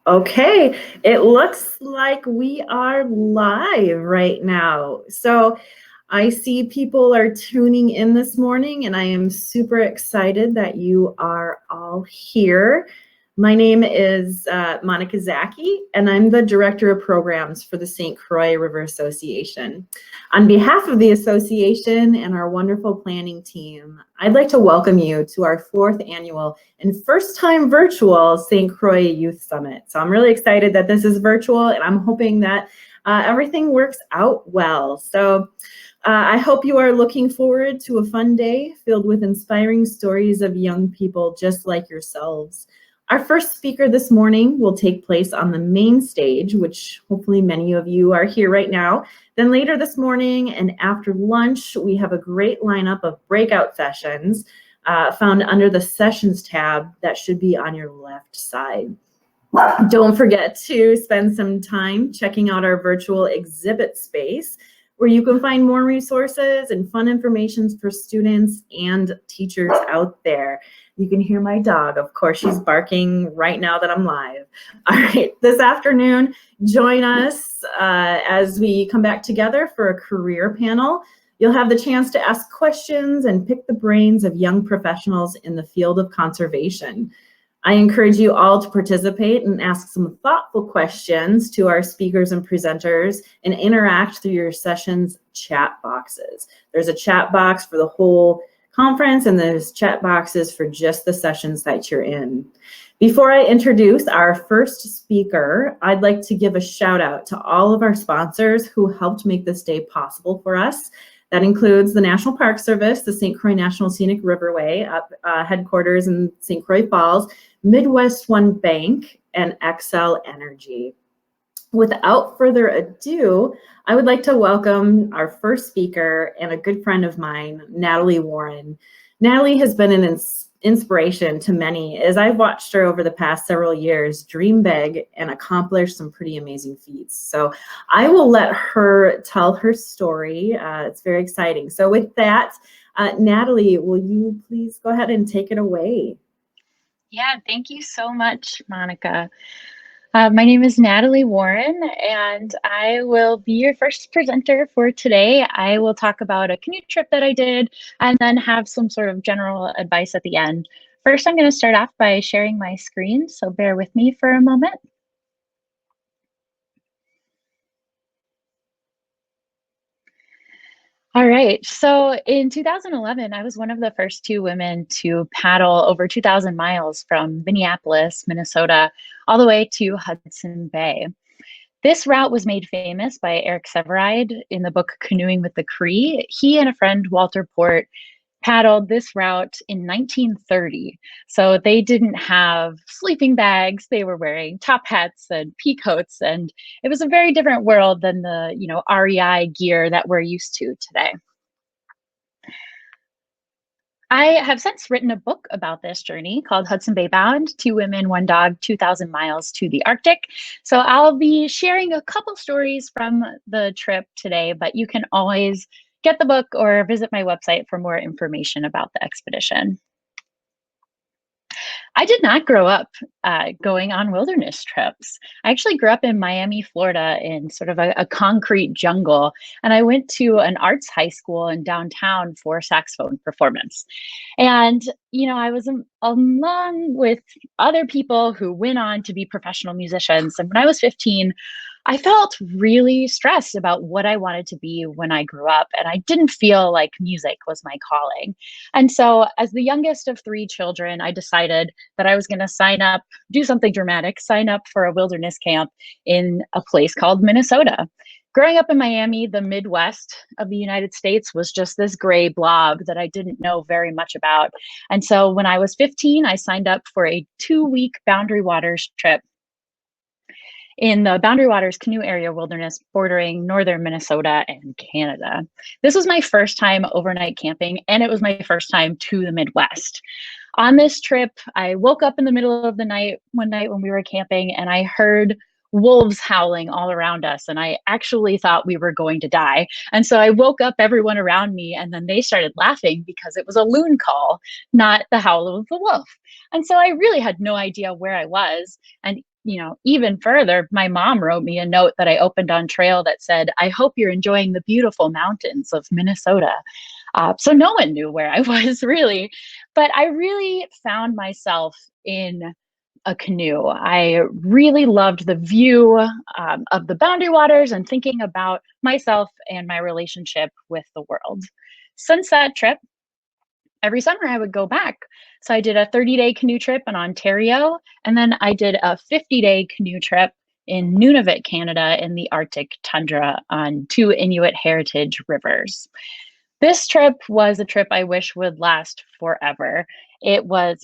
Okay, it looks like we are live right now. So I see people are tuning in this morning, and I am super excited that you are all here. My name is Monica Zaki, and I'm the Director of Programs for the St. Croix River Association. On behalf of the association and our wonderful planning team, I'd like to welcome you to our 4th annual and first time virtual St. Croix Youth Summit. So I'm really excited that this is virtual, and I'm hoping that everything works out well. So I hope you are looking forward to a fun day filled with inspiring stories of young people just like yourselves. Our first speaker this morning will take place on the main stage, which hopefully many of you are here right now. Then later this morning and after lunch, we have a great lineup of breakout sessions found under the sessions tab that should be on your left side. Don't forget to spend some time checking out our virtual exhibit space, where you can find more resources and fun information for students and teachers out there. You can hear my dog. Of course, she's barking right now that I'm live. All right, this afternoon, join us as we come back together for a career panel. You'll have the chance to ask questions and pick the brains of young professionals in the field of conservation. I encourage you all to participate and ask some thoughtful questions to our speakers and presenters and interact through your session's chat boxes. There's a chat box for the whole conference, and there's chat boxes for just the sessions that you're in. Before I introduce our first speaker, I'd like to give a shout out to all of our sponsors who helped make this day possible for us. That includes the National Park Service, the St. Croix National Scenic Riverway, headquarters in St. Croix Falls, Midwest One Bank, and Xcel Energy. Without further ado, I would like to welcome our first speaker and a good friend of mine, Natalie Warren. Natalie has been an inspiration to many as I've watched her over the past several years dream big and accomplish some pretty amazing feats. So I will let her tell her story. It's very exciting. So with that, Natalie, will you please go ahead and take it away? Yeah, thank you so much, Monica. My name is Natalie Warren, and I will be your first presenter for today. I will talk about a canoe trip that I did and then have some sort of general advice at the end. First, I'm going to start off by sharing my screen, so bear with me for a moment. All right, so in 2011, I was one of the first 2 women to paddle over 2,000 miles from Minneapolis, Minnesota, all the way to Hudson Bay. This route was made famous by Eric Sevareid in the book Canoeing with the Cree. He and a friend, Walter Port, paddled this route in 1930. So they didn't have sleeping bags. They were wearing top hats and pea coats, and it was a very different world than the, REI gear that we're used to today. I have since written a book about this journey called Hudson Bay Bound, 2 Women, 1 Dog, 2,000 Miles to the Arctic. So I'll be sharing a couple stories from the trip today, but you can always get the book or visit my website for more information about the expedition. I did not grow up going on wilderness trips. I actually grew up in Miami, Florida, in sort of a concrete jungle. And I went to an arts high school in downtown for saxophone performance. And, I was along with other people who went on to be professional musicians. And when I was 15, I felt really stressed about what I wanted to be when I grew up, and I didn't feel like music was my calling. And so, as the youngest of 3 children, I decided that I was going to do something dramatic, sign up for a wilderness camp in a place called Minnesota. Growing up in Miami, the Midwest of the United States was just this gray blob that I didn't know very much about. And so, when I was 15, I signed up for a 2-week Boundary Waters trip in the Boundary Waters Canoe Area Wilderness bordering northern Minnesota and Canada. This was my first time overnight camping, and it was my first time to the Midwest. On this trip, I woke up in the middle of the night one night when we were camping, and I heard wolves howling all around us, and I actually thought we were going to die. And so I woke up everyone around me, and then they started laughing because it was a loon call, not the howl of the wolf. And so I really had no idea where I was. And even further, my mom wrote me a note that I opened on trail that said, "I hope you're enjoying the beautiful mountains of Minnesota." So no one knew where I was really, but I really found myself in a canoe. I really loved the view of the boundary waters and thinking about myself and my relationship with the world. Since that trip, every summer I would go back. So I did a 30-day canoe trip in Ontario, and then I did a 50-day canoe trip in Nunavut, Canada, in the Arctic tundra on 2 Inuit heritage rivers. This trip was a trip I wish would last forever. It was,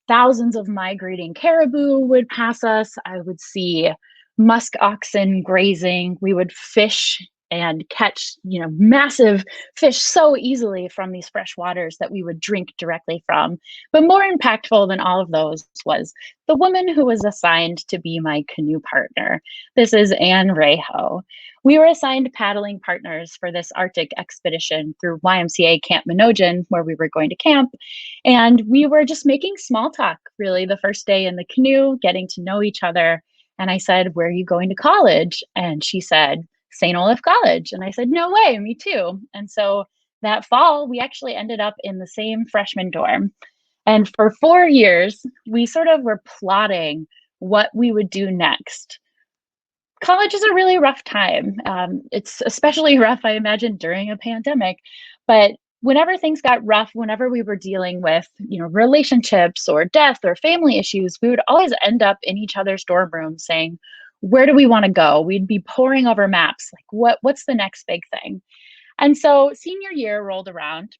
thousands of migrating caribou would pass us. I would see musk oxen grazing. We would fish and catch, massive fish so easily from these fresh waters that we would drink directly from. But more impactful than all of those was the woman who was assigned to be my canoe partner. This is Anne Reho. We were assigned paddling partners for this Arctic expedition through YMCA Camp Minogen, where we were going to camp. And we were just making small talk, really, the first day in the canoe, getting to know each other. And I said, "Where are you going to college?" And she said, "St. Olaf College." And I said, "No way, me too." And so that fall, we actually ended up in the same freshman dorm. And for 4 years, we sort of were plotting what we would do next. College is a really rough time. It's especially rough, I imagine, during a pandemic. But whenever things got rough, whenever we were dealing with, relationships or death or family issues, we would always end up in each other's dorm rooms saying, "Where do we want to go?" We'd be poring over maps, like what's the next big thing? And so senior year rolled around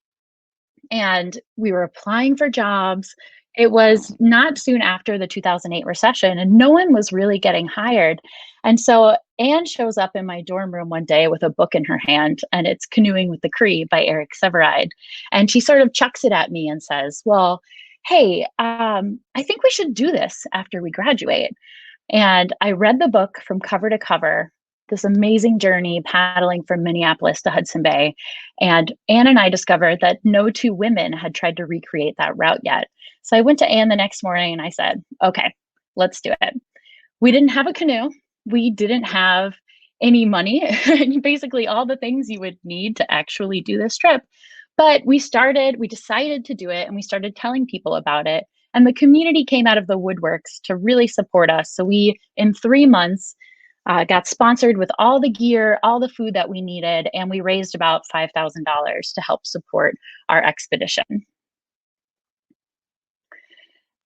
and we were applying for jobs. It was not soon after the 2008 recession, and no one was really getting hired. And so Anne shows up in my dorm room one day with a book in her hand, and it's Canoeing with the Cree by Eric Sevareid. And she sort of chucks it at me and says, "Well, hey, I think we should do this after we graduate." And I read the book from cover to cover, this amazing journey paddling from Minneapolis to Hudson Bay. And Anne and I discovered that no two women had tried to recreate that route yet. So I went to Anne the next morning and I said, "Okay, let's do it." We didn't have a canoe. We didn't have any money, basically all the things you would need to actually do this trip. But we decided to do it, and we started telling people about it. And the community came out of the woodworks to really support us. So we, in 3 months, got sponsored with all the gear, all the food that we needed, and we raised about $5,000 to help support our expedition.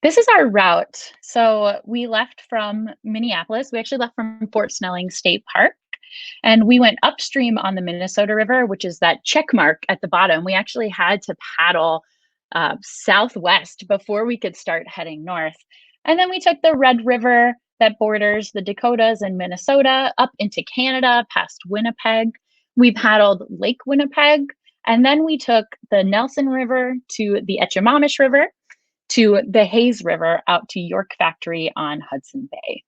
This is our route. So we left from Minneapolis. We actually left from Fort Snelling State Park, and we went upstream on the Minnesota River, which is that check mark at the bottom. We actually had to paddle southwest before we could start heading north. And then we took the Red River that borders the Dakotas and Minnesota up into Canada past Winnipeg. We paddled Lake Winnipeg, and then we took the Nelson River to the Etchemamish River to the Hayes River out to York Factory on Hudson Bay.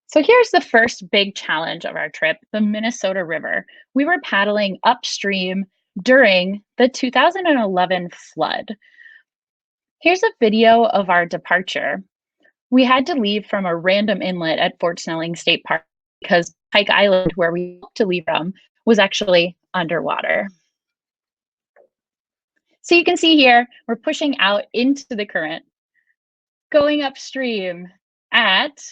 So here's the first big challenge of our trip, the Minnesota River. We were paddling upstream during the 2011 flood. Here's a video of our departure. We had to leave from a random inlet at Fort Snelling State Park because Pike Island, where we hoped to leave from, was actually underwater. So you can see here, we're pushing out into the current, going upstream at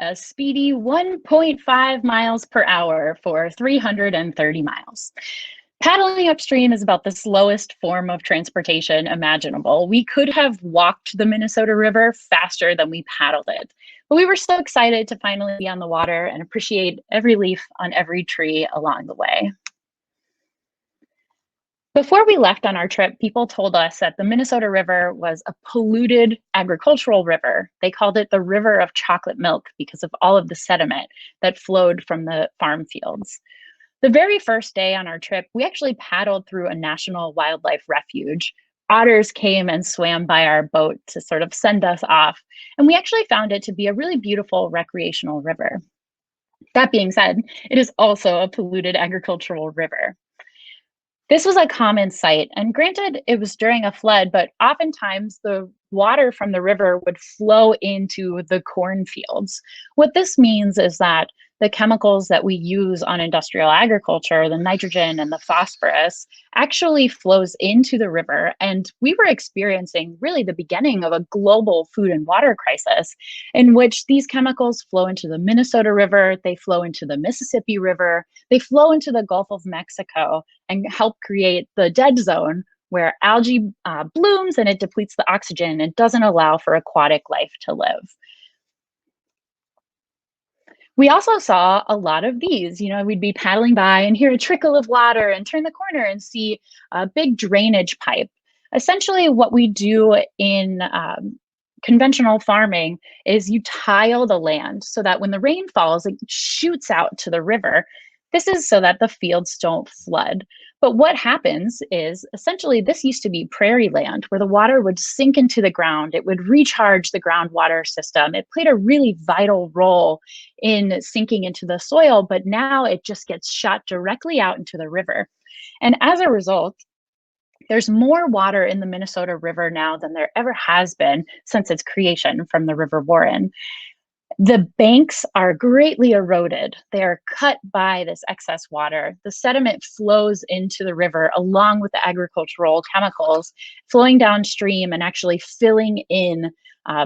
a speedy 1.5 miles per hour for 330 miles. Paddling upstream is about the slowest form of transportation imaginable. We could have walked the Minnesota River faster than we paddled it, but we were so excited to finally be on the water and appreciate every leaf on every tree along the way. Before we left on our trip, people told us that the Minnesota River was a polluted agricultural river. They called it the river of chocolate milk because of all of the sediment that flowed from the farm fields. The very first day on our trip, we actually paddled through a national wildlife refuge. Otters came and swam by our boat to sort of send us off, and we actually found it to be a really beautiful recreational river. That being said, it is also a polluted agricultural river. This was a common sight, and granted, it was during a flood, but oftentimes the water from the river would flow into the cornfields. What this means is that the chemicals that we use on industrial agriculture, the nitrogen and the phosphorus, actually flows into the river. And we were experiencing really the beginning of a global food and water crisis in which these chemicals flow into the Minnesota River, they flow into the Mississippi River, they flow into the Gulf of Mexico and help create the dead zone where algae blooms and it depletes the oxygen and doesn't allow for aquatic life to live. We also saw a lot of these. We'd be paddling by and hear a trickle of water and turn the corner and see a big drainage pipe. Essentially, what we do in conventional farming is you tile the land so that when the rain falls, it shoots out to the river. This is so that the fields don't flood. But what happens is essentially this used to be prairie land where the water would sink into the ground. It would recharge the groundwater system. It played a really vital role in sinking into the soil, but now it just gets shot directly out into the river. And as a result, there's more water in the Minnesota River now than there ever has been since its creation from the River Warren. The banks are greatly eroded. They are cut by this excess water. The sediment flows into the river along with the agricultural chemicals, flowing downstream and actually filling in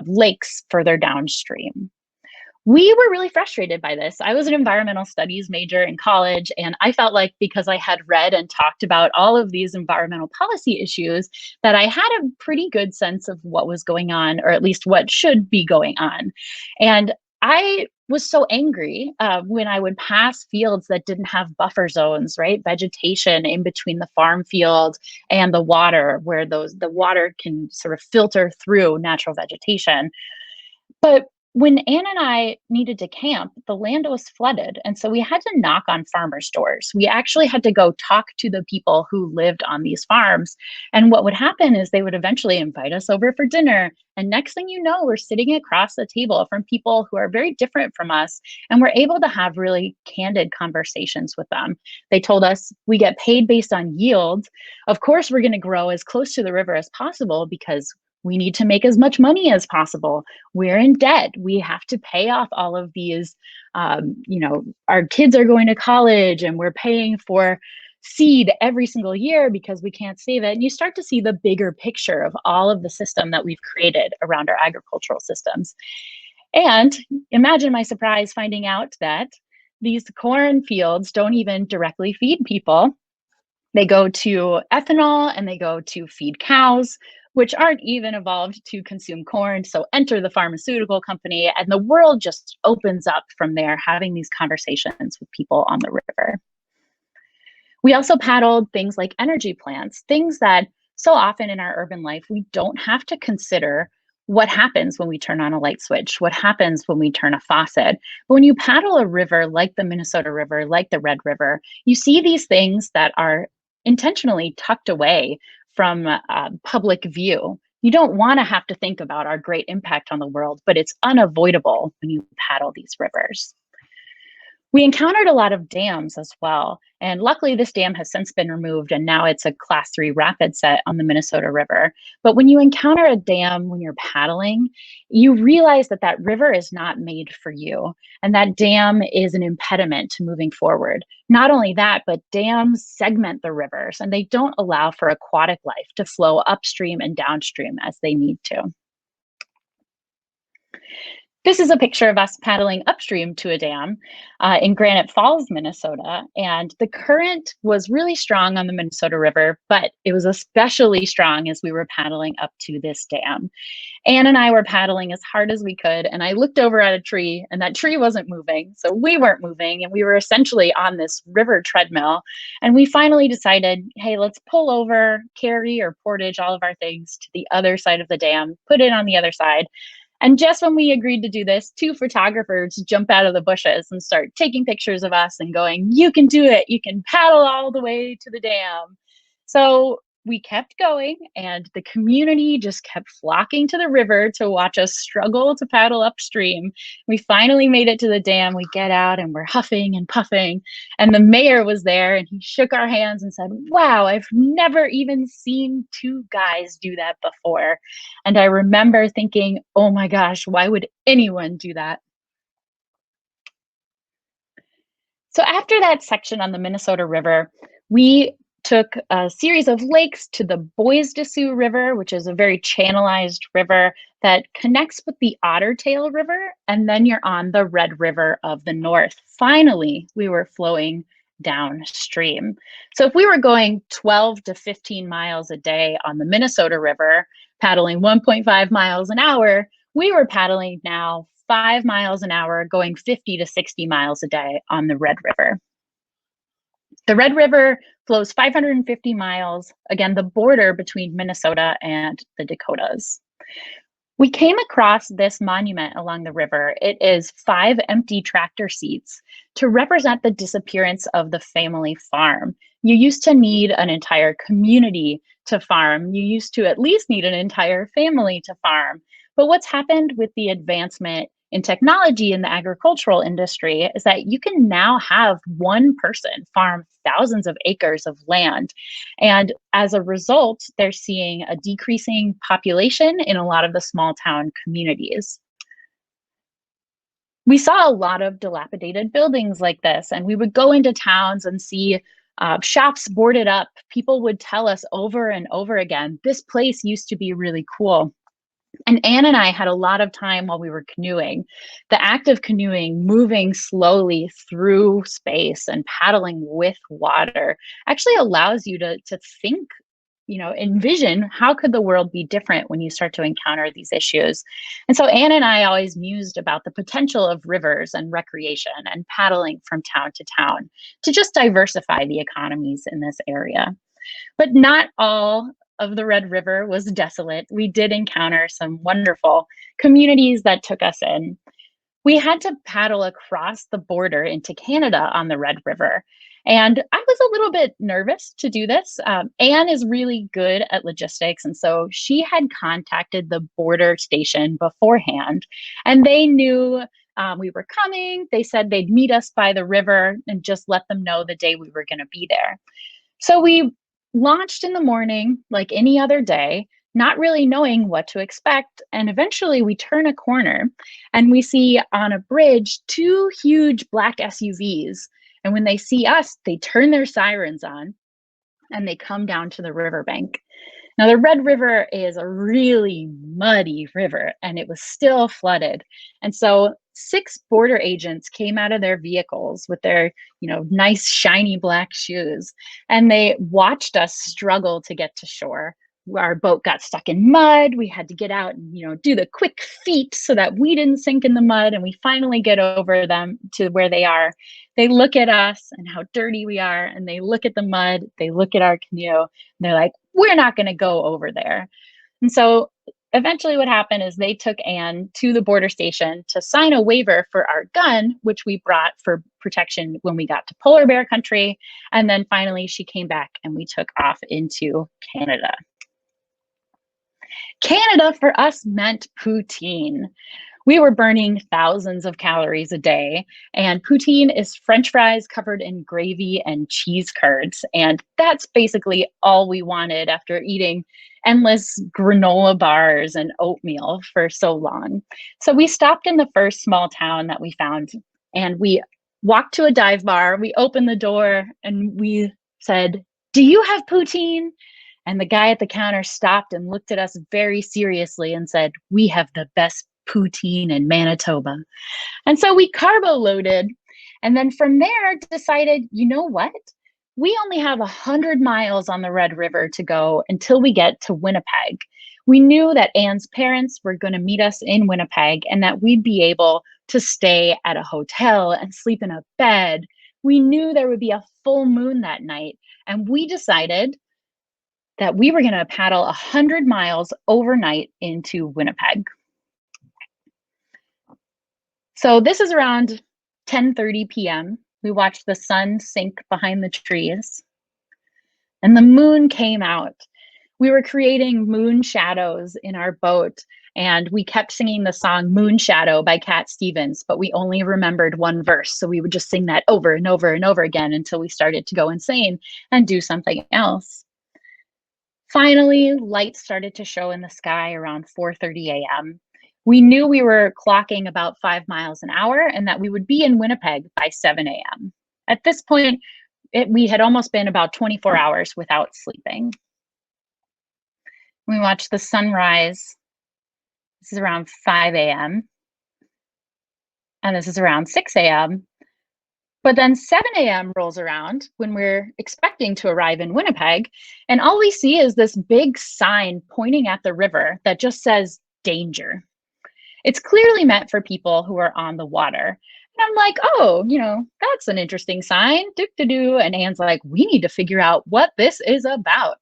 lakes further downstream. We were really frustrated by this. I was an environmental studies major in college, and I felt like because I had read and talked about all of these environmental policy issues, that I had a pretty good sense of what was going on, or at least what should be going on. And I was so angry when I would pass fields that didn't have buffer zones, right? Vegetation in between the farm field and the water, where the water can sort of filter through natural vegetation. But when Anne and I needed to camp, the land was flooded. And so we had to knock on farmers' doors. We actually had to go talk to the people who lived on these farms. And what would happen is they would eventually invite us over for dinner. And next thing you know, we're sitting across the table from people who are very different from us. And we're able to have really candid conversations with them. They told us we get paid based on yield. Of course, we're going to grow as close to the river as possible because we need to make as much money as possible. We're in debt. We have to pay off all of these. Our kids are going to college and we're paying for seed every single year because we can't save it. And you start to see the bigger picture of all of the system that we've created around our agricultural systems. And imagine my surprise finding out that these cornfields don't even directly feed people. They go to ethanol and they go to feed cows, which aren't even evolved to consume corn. So enter the pharmaceutical company, and the world just opens up from there, having these conversations with people on the river. We also paddled things like energy plants, things that so often in our urban life, we don't have to consider what happens when we turn on a light switch, what happens when we turn a faucet. But when you paddle a river like the Minnesota River, like the Red River, you see these things that are intentionally tucked away from public view. You don't want to have to think about our great impact on the world, but it's unavoidable when you paddle these rivers. We encountered a lot of dams as well. And luckily, this dam has since been removed, and now it's a Class 3 rapid set on the Minnesota River. But when you encounter a dam when you're paddling, you realize that that river is not made for you. And that dam is an impediment to moving forward. Not only that, but dams segment the rivers, and they don't allow for aquatic life to flow upstream and downstream as they need to. This is a picture of us paddling upstream to a dam in Granite Falls, Minnesota. And the current was really strong on the Minnesota River, but it was especially strong as we were paddling up to this dam. Anne and I were paddling as hard as we could. And I looked over at a tree, and that tree wasn't moving. So we weren't moving. And we were essentially on this river treadmill. And we finally decided, hey, let's pull over, carry or portage all of our things to the other side of the dam, put it on the other side. And just when we agreed to do this, 2 photographers jump out of the bushes and start taking pictures of us and going, you can do it. You can paddle all the way to the dam. So we kept going, and the community just kept flocking to the river to watch us struggle to paddle upstream. We finally made it to the dam. We get out and we're huffing and puffing, and the mayor was there, and he shook our hands and said, "Wow, I've never even seen two guys do that before." And I remember thinking, oh my gosh, why would anyone do that? So after that section on the Minnesota River, we took a series of lakes to the Bois de Sioux River, which is a very channelized river that connects with the Otter Tail River, and then you're on the Red River of the North. Finally, we were flowing downstream. So if we were going 12 to 15 miles a day on the Minnesota River, paddling 1.5 miles an hour, we were paddling now 5 miles an hour, going 50 to 60 miles a day on the Red River. The Red River flows 550 miles, again, the border between Minnesota and the Dakotas. We came across this monument along the river. It is 5 empty tractor seats to represent the disappearance of the family farm. You used to need an entire community to farm. You used to at least need an entire family to farm. But what's happened with the advancement in technology in the agricultural industry is that you can now have one person farm thousands of acres of land. And as a result, they're seeing a decreasing population in a lot of the small town communities. We saw a lot of dilapidated buildings like this, and we would go into towns and see shops boarded up. People would tell us over and over again, this place used to be really cool. And Anne and I had a lot of time while we were canoeing. The act of canoeing, moving slowly through space and paddling with water, actually allows you to think, envision how could the world be different when you start to encounter these issues. And so Anne and I always mused about the potential of rivers and recreation and paddling from town to town to just diversify the economies in this area. But not all of the Red River was desolate. We did encounter some wonderful communities that took us in. We had to paddle across the border into Canada on the Red River. And I was a little bit nervous to do this. Anne is really good at logistics. And so she had contacted the border station beforehand, and they knew we were coming. They said they'd meet us by the river and just let them know the day we were going to be there. So we launched in the morning like any other day, not really knowing what to expect. And eventually we turn a corner and we see on a bridge 2 huge black SUVs. And when they see us, they turn their sirens on and they come down to the riverbank. Now, the Red River is a really muddy river, and it was still flooded. And so 6 border agents came out of their vehicles with their, nice shiny black shoes, and they watched us struggle to get to shore. Our boat got stuck in mud. We had to get out and, do the quick feet so that we didn't sink in the mud. And we finally get over them to where they are. They look at us and how dirty we are, and they look at the mud. They look at our canoe, and they're like, we're not going to go over there. And so eventually what happened is they took Anne to the border station to sign a waiver for our gun, which we brought for protection when we got to polar bear country. And then finally she came back and we took off into Canada. Canada for us meant poutine. We were burning thousands of calories a day, and poutine is French fries covered in gravy and cheese curds. And that's basically all we wanted after eating endless granola bars and oatmeal for so long. So we stopped in the first small town that we found, and we walked to a dive bar. We opened the door and we said, "Do you have poutine?" And the guy at the counter stopped and looked at us very seriously and said, "We have the best poutine in Manitoba." And so we carbo loaded, and then from there decided, you know what? We only have 100 miles on the Red River to go until we get to Winnipeg. We knew that Anne's parents were going to meet us in Winnipeg and that we'd be able to stay at a hotel and sleep in a bed. We knew there would be a full moon that night, and we decided that we were going to paddle 100 miles overnight into Winnipeg. So this is around 10:30 p.m. We watched the sun sink behind the trees, and the moon came out. We were creating moon shadows in our boat, and we kept singing the song Moon Shadow by Cat Stevens, but we only remembered one verse. So we would just sing that over and over and over again until we started to go insane and do something else. Finally, lights started to show in the sky around 4:30 a.m. We knew we were clocking about 5 miles an hour and that we would be in Winnipeg by 7 a.m. At this point, we had almost been about 24 hours without sleeping. We watched the sunrise. This is around 5 a.m. and this is around 6 a.m. But then 7 a.m. rolls around when we're expecting to arrive in Winnipeg, and all we see is this big sign pointing at the river that just says danger. It's clearly meant for people who are on the water. And I'm like, oh, that's an interesting sign. Do. And Anne's like, we need to figure out what this is about.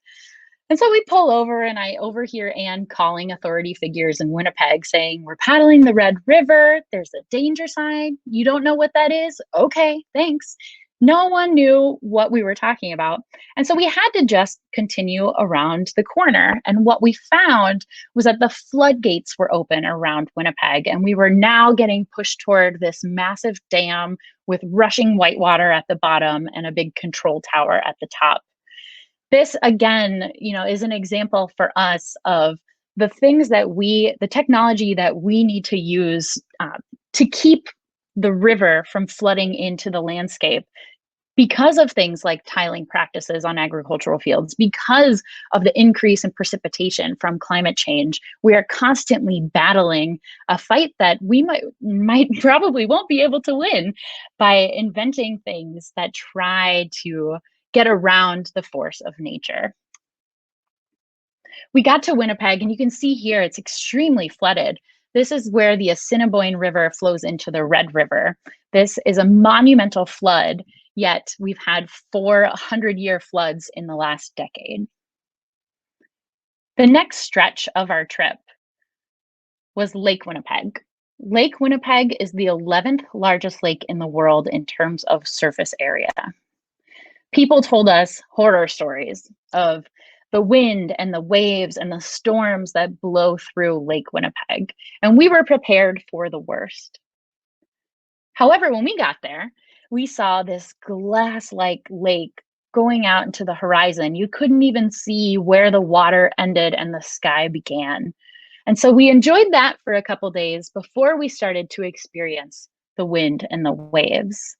And so we pull over and I overhear Anne calling authority figures in Winnipeg saying, we're paddling the Red River. There's a danger sign. You don't know what that is? Okay, thanks. No one knew what we were talking about. And so we had to just continue around the corner. And what we found was that the floodgates were open around Winnipeg. And we were now getting pushed toward this massive dam with rushing white water at the bottom and a big control tower at the top. This, again, is an example for us of the things the technology that we need to use to keep the river from flooding into the landscape because of things like tiling practices on agricultural fields, because of the increase in precipitation from climate change. We are constantly battling a fight that we might probably won't be able to win by inventing things that try to get around the force of nature. We got to Winnipeg, and you can see here it's extremely flooded. This is where the Assiniboine River flows into the Red River. This is a monumental flood, yet we've had 400-year floods in the last decade. The next stretch of our trip was Lake Winnipeg. Lake Winnipeg is the 11th largest lake in the world in terms of surface area. People told us horror stories of the wind and the waves and the storms that blow through Lake Winnipeg, and we were prepared for the worst. However, when we got there, we saw this glass-like lake going out into the horizon. You couldn't even see where the water ended and the sky began. And so we enjoyed that for a couple days before we started to experience the wind and the waves.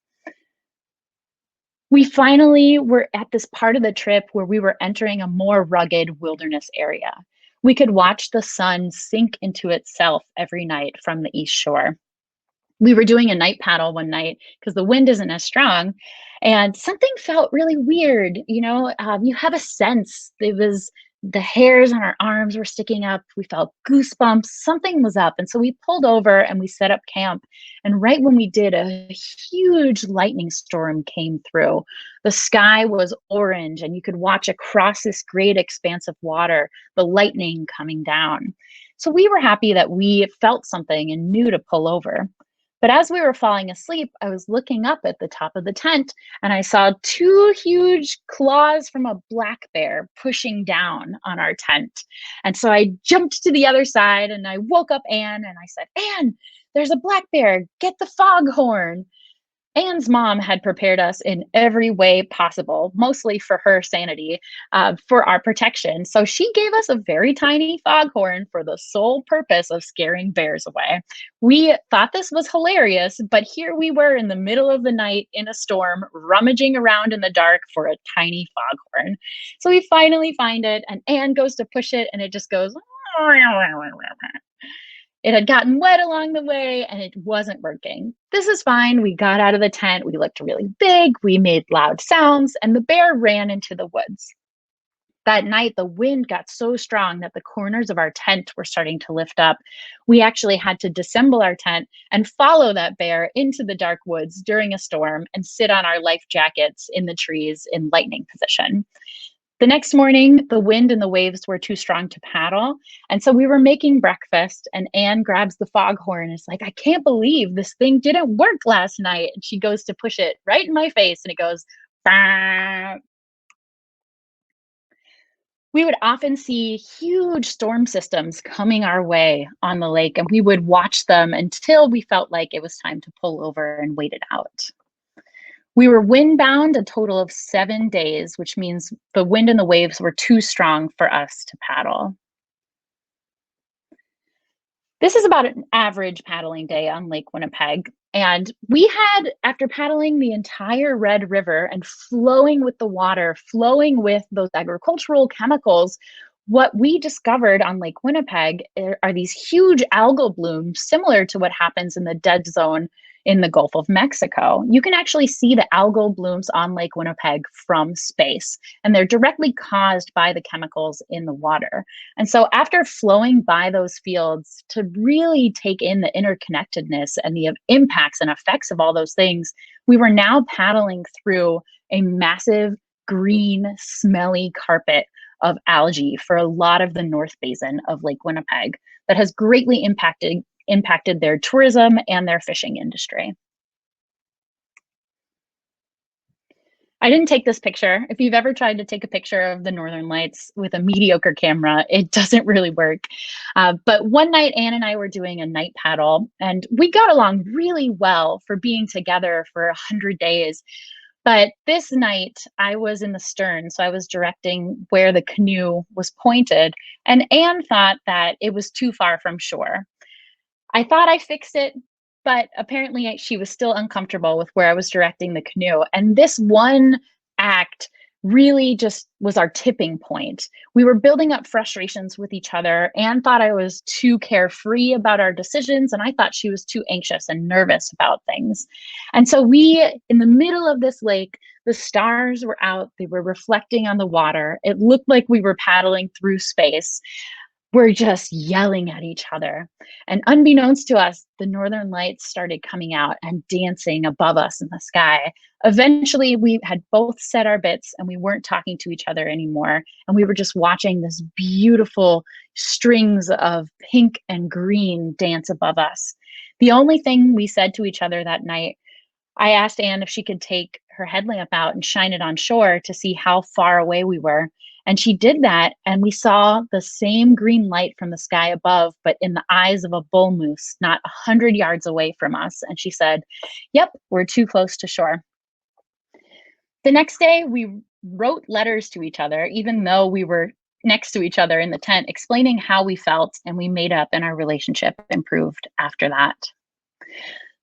We finally were at this part of the trip where we were entering a more rugged wilderness area. We could watch the sun sink into itself every night from the east shore. We were doing a night paddle one night because the wind isn't as strong, and something felt really weird. You have a sense. It was the hairs on our arms were sticking up. We felt goosebumps. Something was up. And so we pulled over and we set up camp. And right when we did, a huge lightning storm came through. The sky was orange and you could watch across this great expanse of water, the lightning coming down. So we were happy that we felt something and knew to pull over. But as we were falling asleep, I was looking up at the top of the tent and I saw two huge claws from a black bear pushing down on our tent. And so I jumped to the other side and I woke up Anne and I said, Anne, there's a black bear, get the foghorn. Anne's mom had prepared us in every way possible, mostly for her sanity, for our protection. So she gave us a very tiny foghorn for the sole purpose of scaring bears away. We thought this was hilarious, but here we were in the middle of the night in a storm, rummaging around in the dark for a tiny foghorn. So we finally find it, and Anne goes to push it, and it just goes. It had gotten wet along the way and it wasn't working. This is fine. We got out of the tent. We looked really big. We made loud sounds and the bear ran into the woods. That night, the wind got so strong that the corners of our tent were starting to lift up. We actually had to disassemble our tent and follow that bear into the dark woods during a storm and sit on our life jackets in the trees in lightning position. The next morning, the wind and the waves were too strong to paddle. And so we were making breakfast and Anne grabs the foghorn and is like, I can't believe this thing didn't work last night. And she goes to push it right in my face and it goes, bah. We would often see huge storm systems coming our way on the lake, and we would watch them until we felt like it was time to pull over and wait it out. We were windbound a total of 7 days, which means the wind and the waves were too strong for us to paddle. This is about an average paddling day on Lake Winnipeg. And we had, after paddling the entire Red River and flowing with the water, flowing with those agricultural chemicals, what we discovered on Lake Winnipeg are these huge algal blooms, similar to what happens in the dead zone in the Gulf of Mexico. You can actually see the algal blooms on Lake Winnipeg from space, and they're directly caused by the chemicals in the water. And so after flowing by those fields to really take in the interconnectedness and the impacts and effects of all those things, we were now paddling through a massive green, smelly carpet of algae for a lot of the North Basin of Lake Winnipeg that has greatly impacted their tourism and their fishing industry. I didn't take this picture. If you've ever tried to take a picture of the Northern Lights with a mediocre camera, it doesn't really work. But one night, Anne and I were doing a night paddle, and we got along really well for being together for 100 days. But this night, I was in the stern, so I was directing where the canoe was pointed, and Anne thought that it was too far from shore. I thought I fixed it, but apparently she was still uncomfortable with where I was directing the canoe. And this one act really just was our tipping point. We were building up frustrations with each other. Anne thought I was too carefree about our decisions, and I thought she was too anxious and nervous about things. And so we, in the middle of this lake, the stars were out, they were reflecting on the water. It looked like we were paddling through space. We're just yelling at each other. And unbeknownst to us, the Northern Lights started coming out and dancing above us in the sky. Eventually, we had both said our bits and we weren't talking to each other anymore. And we were just watching this beautiful strings of pink and green dance above us. The only thing we said to each other that night, I asked Anne if she could take her headlamp out and shine it on shore to see how far away we were. And she did that, and we saw the same green light from the sky above, but in the eyes of a bull moose, not 100 yards away from us. And she said, "Yep, we're too close to shore." The next day, we wrote letters to each other, even though we were next to each other in the tent, explaining how we felt, and we made up, and our relationship improved after that.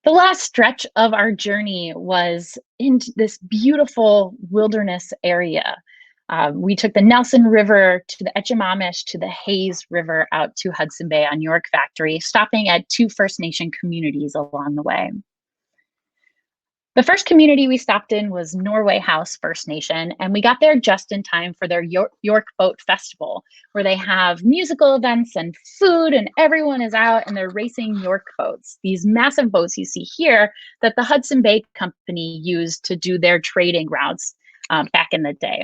The last stretch of our journey was in this beautiful wilderness area. We took the Nelson River to the Etchemamish to the Hayes River out to Hudson Bay on York Factory, stopping at 2 First Nation communities along the way. The first community we stopped in was Norway House First Nation, and we got there just in time for their York Boat Festival, where they have musical events and food, and everyone is out and they're racing York boats, these massive boats you see here that the Hudson Bay Company used to do their trading routes back in the day.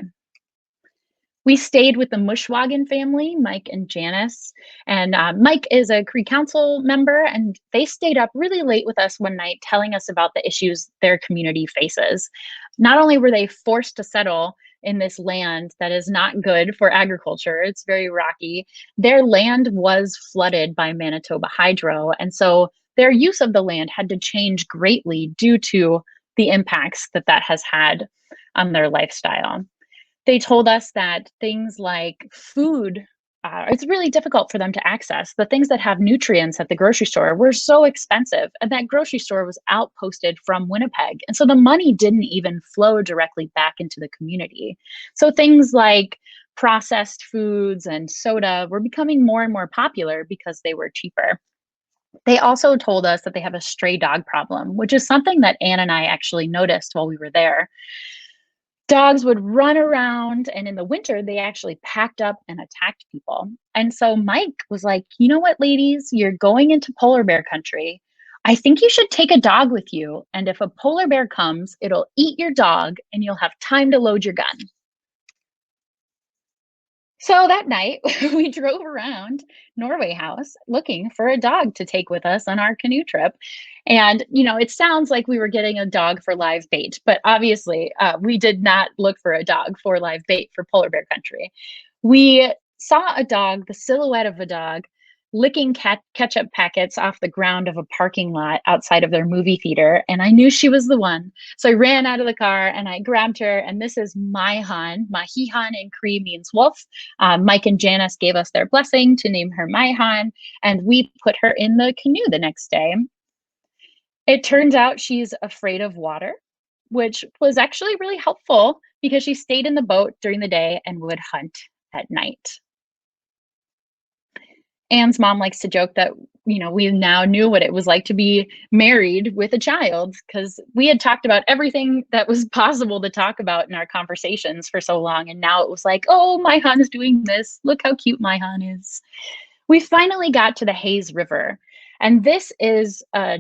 We stayed with the Mushwagon family, Mike and Janice. And Mike is a Cree Council member, and they stayed up really late with us one night telling us about the issues their community faces. Not only were they forced to settle in this land that is not good for agriculture, it's very rocky, their land was flooded by Manitoba Hydro. And so their use of the land had to change greatly due to the impacts that that has had on their lifestyle. They told us that things like food, it's really difficult for them to access. The things that have nutrients at the grocery store were so expensive, and that grocery store was outposted from Winnipeg. And so the money didn't even flow directly back into the community. So things like processed foods and soda were becoming more and more popular because they were cheaper. They also told us that they have a stray dog problem, which is something that Anne and I actually noticed while we were there. Dogs would run around, and in the winter, they actually packed up and attacked people. And so Mike was like, "You know what, ladies, you're going into polar bear country. I think you should take a dog with you. And if a polar bear comes, it'll eat your dog and you'll have time to load your gun." So that night, we drove around Norway House looking for a dog to take with us on our canoe trip. And, you know, it sounds like we were getting a dog for live bait, but obviously we did not look for a dog for live bait for polar bear country. We saw a dog, the silhouette of a dog, licking ketchup packets off the ground of a parking lot outside of their movie theater, and I knew she was the one. So I ran out of the car and I grabbed her, and this is Maihan. Mahihan in Cree means wolf. Mike and Janice gave us their blessing to name her Maihan, and we put her in the canoe the next day. It turns out she's afraid of water, which was actually really helpful because she stayed in the boat during the day and would hunt at night. Anne's mom likes to joke that, we now knew what it was like to be married with a child because we had talked about everything that was possible to talk about in our conversations for so long. And now it was like, oh, my Han is doing this. Look how cute my Han is. We finally got to the Hayes River, and this is a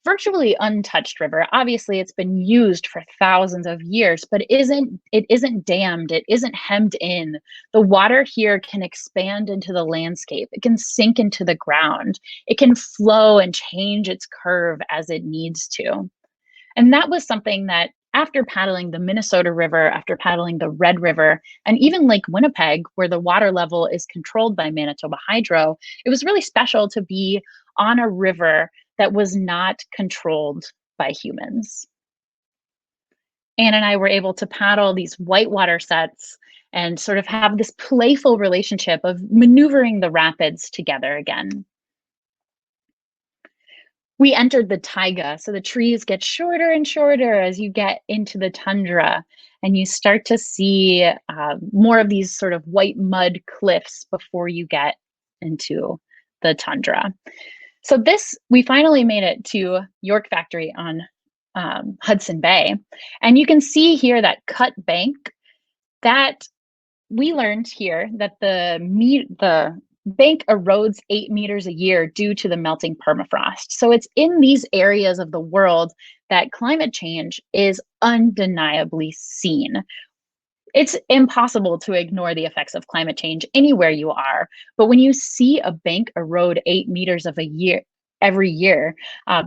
virtually untouched river. Obviously, it's been used for thousands of years, but it isn't dammed, it isn't hemmed in. The water here can expand into the landscape, it can sink into the ground, it can flow and change its curve as it needs to. And that was something that after paddling the Minnesota River, after paddling the Red River, and even Lake Winnipeg, where the water level is controlled by Manitoba Hydro, it was really special to be on a river that was not controlled by humans. Anne and I were able to paddle these whitewater sets and sort of have this playful relationship of maneuvering the rapids together again. We entered the taiga, so the trees get shorter and shorter as you get into the tundra, and you start to see more of these sort of white mud cliffs before you get into the tundra. So we finally made it to York Factory on Hudson Bay, and you can see here that cut bank that we learned here that the bank erodes 8 meters a year due to the melting permafrost. So it's in these areas of the world that climate change is undeniably seen. It's impossible to ignore the effects of climate change anywhere you are, but when you see a bank erode 8 meters of a year every year,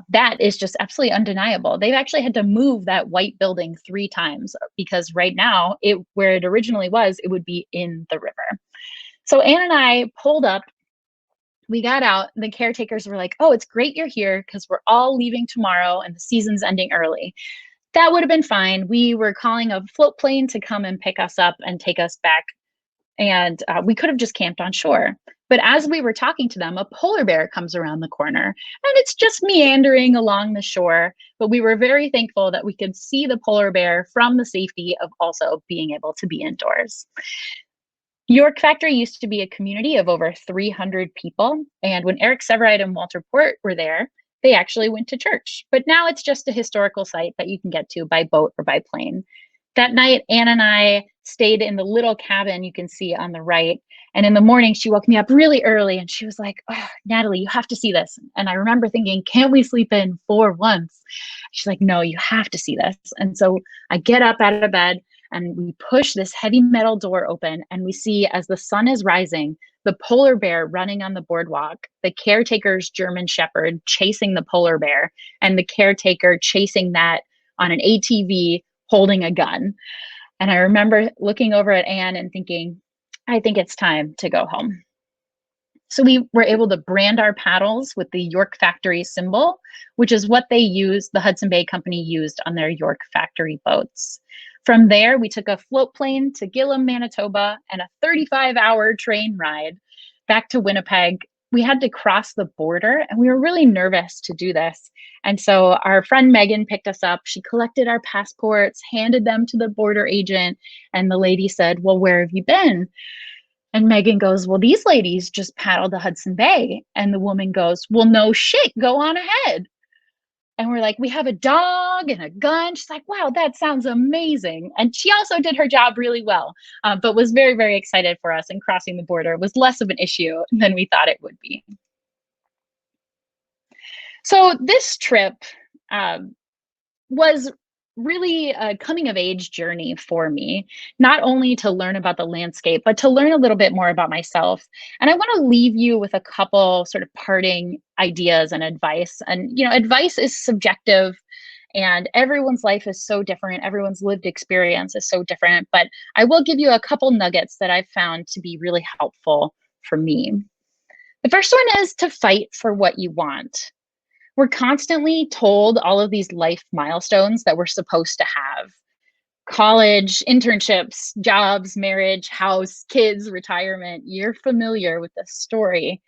that is just absolutely undeniable. They've actually had to move that white building 3 times because right now, where it originally was, it would be in the river. So Anne and I pulled up, we got out, and the caretakers were like, oh, it's great you're here because we're all leaving tomorrow and the season's ending early. That would have been fine. We were calling a float plane to come and pick us up and take us back. And we could have just camped on shore. But as we were talking to them, a polar bear comes around the corner and it's just meandering along the shore. But we were very thankful that we could see the polar bear from the safety of also being able to be indoors. York Factory used to be a community of over 300 people. And when Eric Sevareid and Walter Port were there, they actually went to church. But now it's just a historical site that you can get to by boat or by plane. That night, Anne and I stayed in the little cabin you can see on the right. And in the morning, she woke me up really early and she was like, oh, Natalie, you have to see this. And I remember thinking, can't we sleep in for once? She's like, no, you have to see this. And so I get up out of bed and we push this heavy metal door open and we see, as the sun is rising, the polar bear running on the boardwalk, the caretaker's German shepherd chasing the polar bear, and the caretaker chasing that on an ATV holding a gun. And I remember looking over at Anne and thinking, I think it's time to go home. So we were able to brand our paddles with the York Factory symbol, which is what the Hudson Bay Company used on their York Factory boats. From there, we took a float plane to Gillam, Manitoba, and a 35-hour train ride back to Winnipeg. We had to cross the border, and we were really nervous to do this. And so our friend Megan picked us up. She collected our passports, handed them to the border agent, and the lady said, well, where have you been? And Megan goes, well, these ladies just paddled to Hudson Bay. And the woman goes, well, no shit, go on ahead. And we're like, we have a dog and a gun. She's like, wow, that sounds amazing. And she also did her job really well, but was very, very excited for us. And crossing the border was less of an issue than we thought it would be. So this trip was really a coming of age journey for me, not only to learn about the landscape, but to learn a little bit more about myself. And I want to leave you with a couple sort of parting ideas and advice. And, advice is subjective and everyone's life is so different. Everyone's lived experience is so different, but I will give you a couple nuggets that I've found to be really helpful for me. The first one is to fight for what you want. We're constantly told all of these life milestones that we're supposed to have: college, internships, jobs, marriage, house, kids, retirement. You're familiar with this story.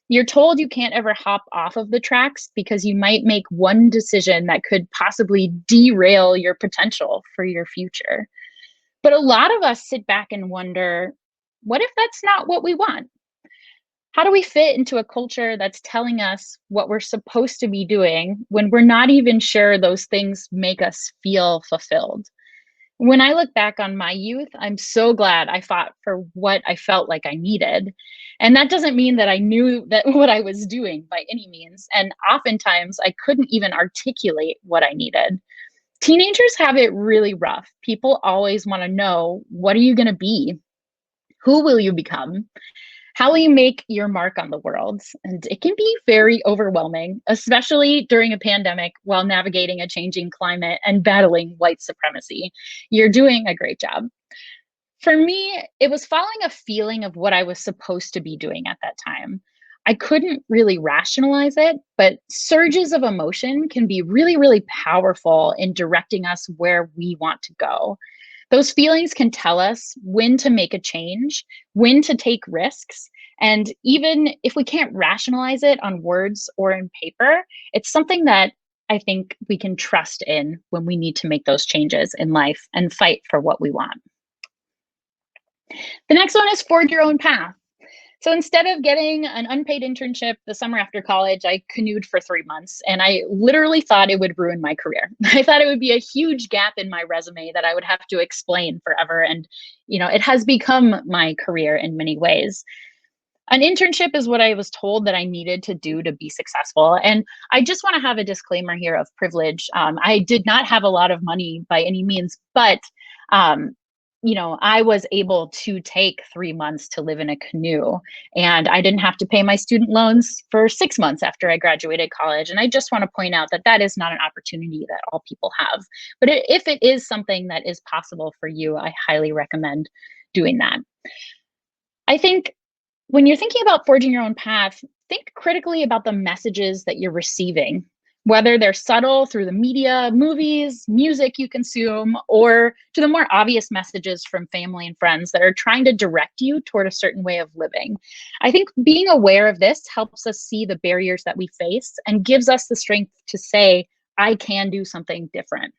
You're told you can't ever hop off of the tracks because you might make one decision that could possibly derail your potential for your future. But a lot of us sit back and wonder, what if that's not what we want? How do we fit into a culture that's telling us what we're supposed to be doing when we're not even sure those things make us feel fulfilled? When I look back on my youth, I'm so glad I fought for what I felt like I needed. And that doesn't mean that I knew that what I was doing by any means. And oftentimes I couldn't even articulate what I needed. Teenagers have it really rough. People always want to know, what are you going to be? Who will you become? How will you make your mark on the world? And it can be very overwhelming, especially during a pandemic while navigating a changing climate and battling white supremacy. You're doing a great job. For me, it was following a feeling of what I was supposed to be doing at that time. I couldn't really rationalize it, but surges of emotion can be really, really powerful in directing us where we want to go. Those feelings can tell us when to make a change, when to take risks. And even if we can't rationalize it on words or in paper, it's something that I think we can trust in when we need to make those changes in life and fight for what we want. The next one is forge your own path. So instead of getting an unpaid internship the summer after college, I canoed for 3 months, and I literally thought it would ruin my career. I thought it would be a huge gap in my resume that I would have to explain forever. And, it has become my career in many ways. An internship is what I was told that I needed to do to be successful. And I just want to have a disclaimer here of privilege. I did not have a lot of money by any means, but um, I was able to take 3 months to live in a canoe, and I didn't have to pay my student loans for 6 months after I graduated college. And I just want to point out that that is not an opportunity that all people have. But if it is something that is possible for you, I highly recommend doing that. I think when you're thinking about forging your own path, think critically about the messages that you're receiving, whether they're subtle through the media, movies, music you consume, or to the more obvious messages from family and friends that are trying to direct you toward a certain way of living. I think being aware of this helps us see the barriers that we face and gives us the strength to say, I can do something different.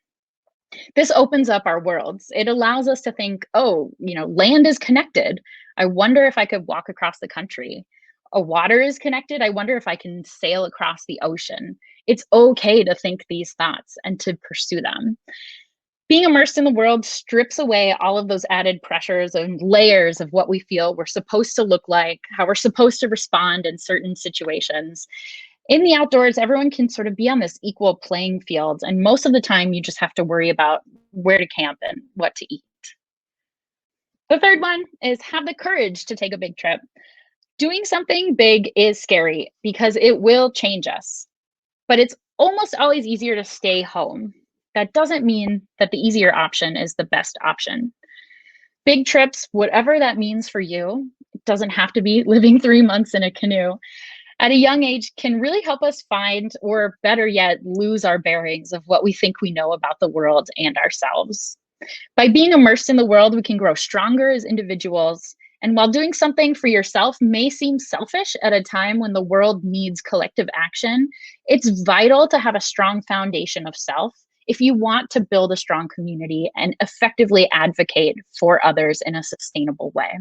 This opens up our worlds. It allows us to think, oh, land is connected. I wonder if I could walk across the country. Water is connected. I wonder if I can sail across the ocean. It's okay to think these thoughts and to pursue them. Being immersed in the world strips away all of those added pressures and layers of what we feel we're supposed to look like, how we're supposed to respond in certain situations. In the outdoors, everyone can sort of be on this equal playing field. And most of the time, you just have to worry about where to camp and what to eat. The third one is have the courage to take a big trip. Doing something big is scary because it will change us, but it's almost always easier to stay home. That doesn't mean that the easier option is the best option. Big trips, whatever that means for you, it doesn't have to be living 3 months in a canoe. At a young age can really help us find, or better yet, lose our bearings of what we think we know about the world and ourselves. By being immersed in the world, we can grow stronger as individuals. And while doing something for yourself may seem selfish at a time when the world needs collective action, it's vital to have a strong foundation of self if you want to build a strong community and effectively advocate for others in a sustainable way.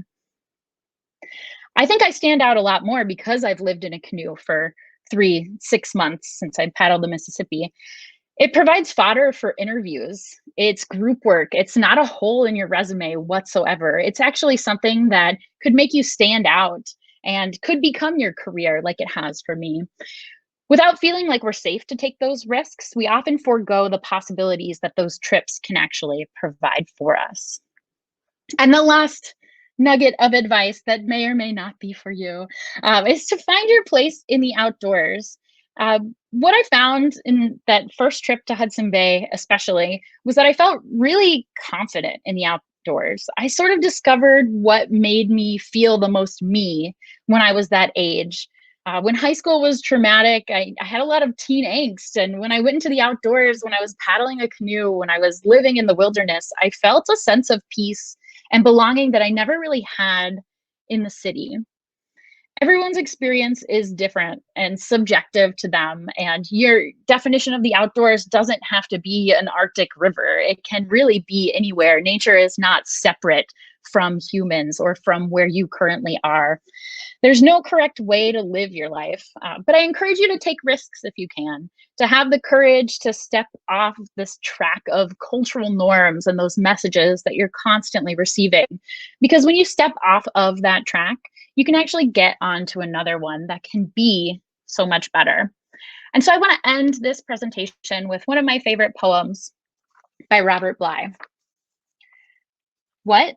I think I stand out a lot more because I've lived in a canoe for 6 months since I paddled the Mississippi. It provides fodder for interviews. It's group work. It's not a hole in your resume whatsoever. It's actually something that could make you stand out and could become your career like it has for me. Without feeling like we're safe to take those risks, we often forego the possibilities that those trips can actually provide for us. And the last nugget of advice that may or may not be for you is to find your place in the outdoors. What I found in that first trip to Hudson Bay, especially, was that I felt really confident in the outdoors. I sort of discovered what made me feel the most me when I was that age. When high school was traumatic, I had a lot of teen angst. And when I went into the outdoors, when I was paddling a canoe, when I was living in the wilderness, I felt a sense of peace and belonging that I never really had in the city. Everyone's experience is different and subjective to them, and your definition of the outdoors doesn't have to be an Arctic river. It can really be anywhere. Nature is not separate from humans or from where you currently are. There's no correct way to live your life, but I encourage you to take risks if you can, to have the courage to step off this track of cultural norms and those messages that you're constantly receiving. Because when you step off of that track, you can actually get onto another one that can be so much better. And so I want to end this presentation with one of my favorite poems by Robert Bly. What?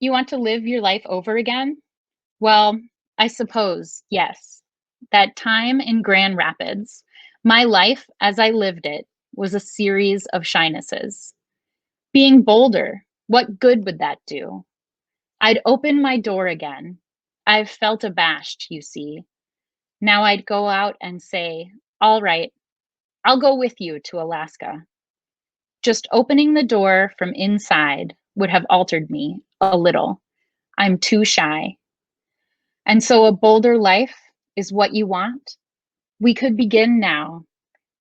You want to live your life over again? Well, I suppose, yes. That time in Grand Rapids, my life as I lived it was a series of shynesses. Being bolder, what good would that do? I'd open my door again. I've felt abashed, you see. Now I'd go out and say, all right, I'll go with you to Alaska. Just opening the door from inside would have altered me a little. I'm too shy. And so a bolder life is what you want? We could begin now.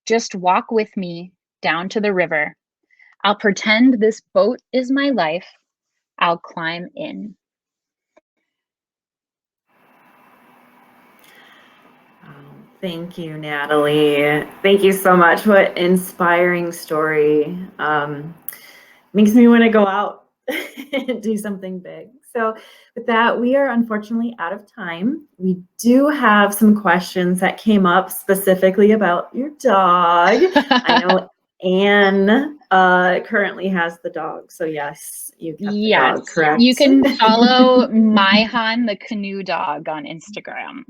Just walk with me down to the river. I'll pretend this boat is my life. I'll climb in. Thank you, Natalie. Thank you so much. What inspiring story. Makes me want to go out and do something big. So with that, we are unfortunately out of time. We do have some questions that came up specifically about your dog. I know Anne currently has the dog. So yes, you got the dog, correct? You can follow Myhan, the canoe dog, on Instagram.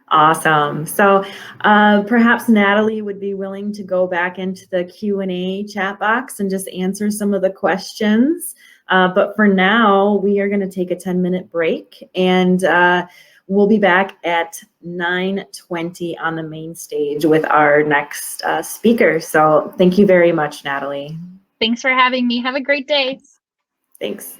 Awesome. So perhaps Natalie would be willing to go back into the Q&A chat box and just answer some of the questions. But for now, we are going to take a 10-minute break, and we'll be back at 9:20 on the main stage with our next speaker. So thank you very much, Natalie. Thanks for having me. Have a great day. Thanks.